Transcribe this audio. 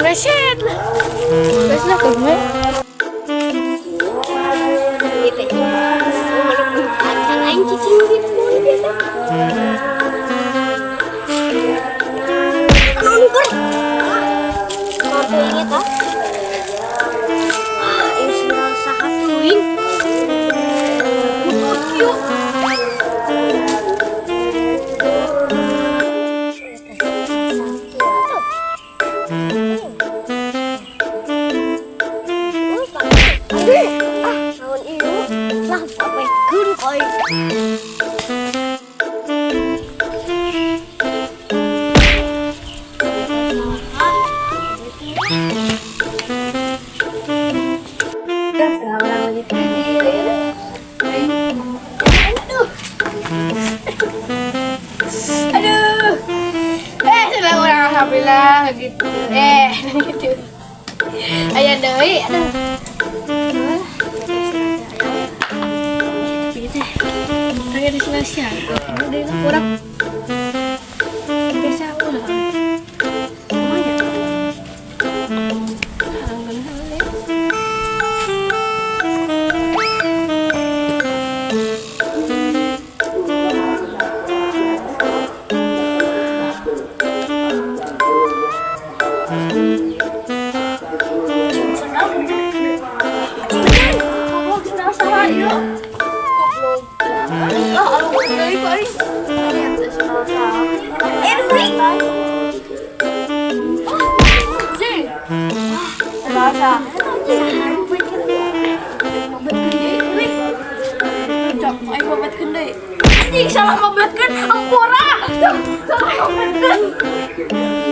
Shit lah. Terus lah kamu. Lain cicing di pun kita. Nunggu. Mampu ini tak? Ini sudah sahatuin. Yuk. Alhamdulillah gitu. Gitu. Ayah deui aduh. Kayak di Sulawesi ya. Udah kurang. Biasa ulah. Semuanya. Salah mabetkeun ampura. Salah mabetkeun.